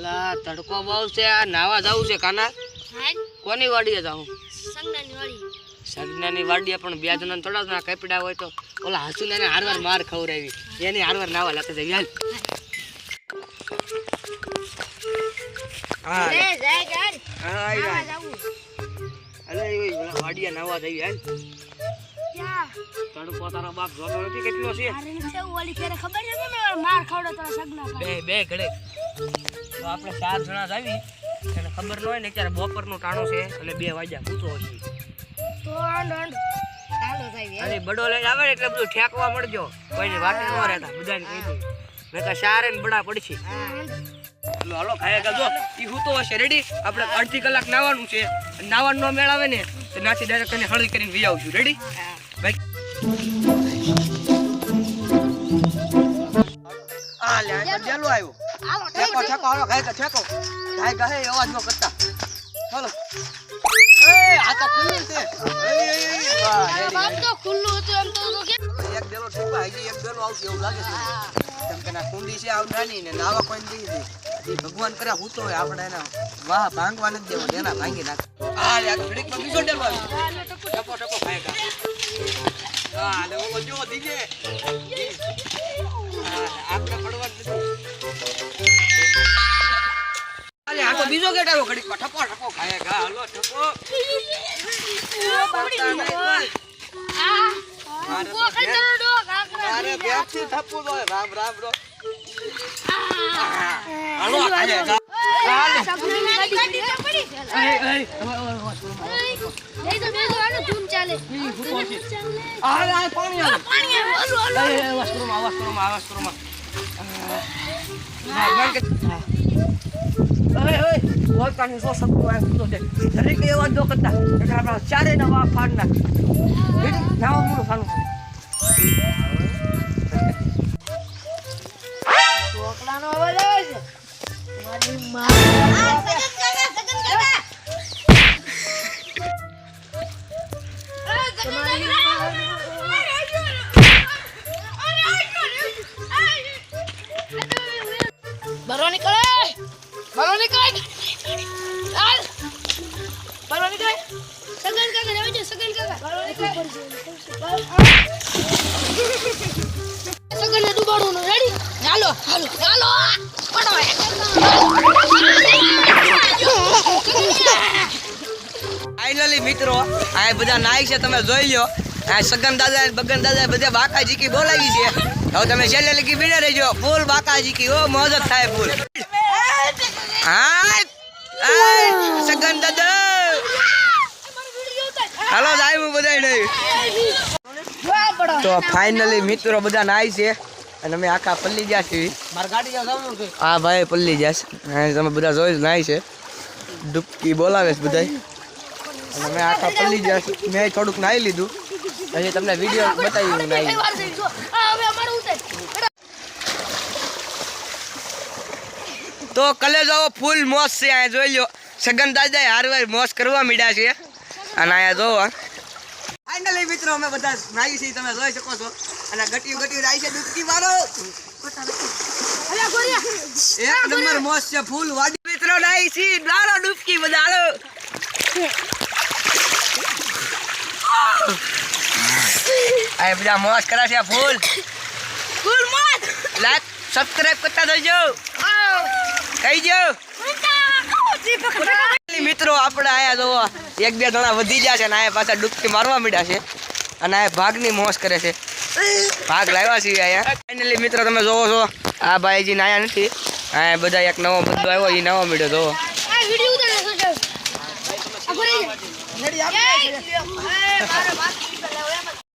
લા તડકો બહુ છે આ નાવા જાવું છે કાના કોની વાડીએ જાવું સગનાની વાડીએ પણ બે જણા થોડા ના કપડા હોય તો ઓલા હસુને હારવાર માર ખવરાવી એની હારવાર નાવા લાગે છે હાલ હા લે જાય ગાડ નાવા જાવું અલે ઓય વાડીએ નાવા જઈ હાલ ક્યાં તડકો તારો બાપ જોતો નથી કેટલો છે અરે છે ઓલી ફેરે ખબર છે મે માર ખવડો તારા સગના બે ઘડે તો આપણે 4 જણા જાવી એને ખબર ન હોય ને ત્યારે બપોરનું ટાણું છે અને 2 વાગ્યા પૂછો છે તો આંડ ચાલો જાવી અરે બડો લઈને આવે એટલે બધું ઠેકવા મળજો કોઈની વાતે ન રહેતા બધાને કહી દે મે કા શારે ને બડા પડશે હાલો હાલો ખાયગા જો ઈ હૂતો હશે રેડી આપણે અડધી કલાક નાવાનું છે નાવાનું નો મેળ આવે ને તો નાથી ડાયરેક્ટ એને હળદી કરીને વી આવશું રેડી ભાઈ આ લે આ જેલો આવ્યો ઠેકો ઠેકો હાલો ખાયગા ઠેકો ખાયગા હે અવાજ નો કરતા હાલો એ આ તો ખુલ્લું છે વાહ બાપ તો ખુલ્લું હતું એમ તો કે એક દેલો ઠેકા હજી એક દેલો આવશે એવું લાગે છે કેમ કે ના કુંડી છે આવ નાની ને નાવા કોઈ દી દે એ ભગવાન કરે હું તો આપણે એના વાહ ભાંગવા નથી દેવો એના ભાંગી નાખ આ લે ઘડીક માં બીજો ડેલો આવ્યો ટપો ટપો ખાયગા આ લે ઓ જો દીજે આપણે પડવા દીધું અલે આ તો બીજો ગેટ આવ્યો ઘડીક માં ટપો ટપો ખાયગા હાલો ટપો અરે બેઠી ટપો દો રામ રામ રો હાલો ખાયગા સગની ગાડી પડી એ તો બેસો આનો ધૂમ ચાલે આ પાણી આવે આવાજ કરોમાં ઓય કાની સો સબ આ તો દે જરીક એવા જો કરતા એટલે આપડા ચારે નવા ફાડ નાખ રેડી નાવા મૂળ ફાનું છોકરાનો અવાજ આવે છે મારી માં બરો નીકળે ચાલ બરો નીકળે સગન કાકા જાવ છે સગન કાકા બરો નીકળે સગન ને ડુબાડું નો રેડી હાલો પડો ફાઇનલી મિત્રો આ બધા નાઈ છે તમે જોઈ લ્યો આ સગન દાદા બગન દાદા બધા બાકાજી કી બોલાવી છે હવે તમે છેલ્લે લગી બીને રહેજો ફૂલ બાકાજી કી ઓ મોજ થાય ફૂલ હા સગન દાદા હાલો જાય હું બધા નહીં તો ફાઇનલી મિત્રો બધા નાઈ છે અને અમે આખા પલ્લી ગયા છીએ મારી ગાડી જવાનું છે હા ભાઈ પલ્લી જશે તમે બધા જોઈ નાઈ છે ડૂબકી બોલાવે છે બધા અને અમે આખા પલ્લી જશે મેં થોડુંક નાઈ લીધું પછી તમને વિડીયો બતાવ્યું નાઈ તો કલેજો ફૂલ મોજ છે આ જોઈ લો સગન દાદા હારવાર મોજ કરવા મીડ્યા છે અને આયા જોવો ફાઇનલી મિત્રો અમે બધા નાઈ છે તમે જોઈ શકો છો અને ગટિયું રાઈ છે ડૂબકી મારો એક નંબર મોજ છે ફૂલ વાડી મિત્રો નાઈ છે દારો ડૂબકી બધારો આ બધા મોજ કરે છે ફૂલ મોજ લાઈક સબસ્ક્રાઇબ કરતા જજો કઈ જો મિત્રો આપણે આયા જોવો એક બે જણા વધી ગયા છે અને આયા પાછા ડૂબકી મારવા મીડ્યા છે અને આ ભાગની મોજ કરે છે ભાગ લાવ્યા છીએ આયા ફાઇનલી મિત્રો તમે જોવો છો આ ભાઈજી નાયા નથી આ બધા એક નવો બધો આવ્યો એ નવો મીડ્યો જોવો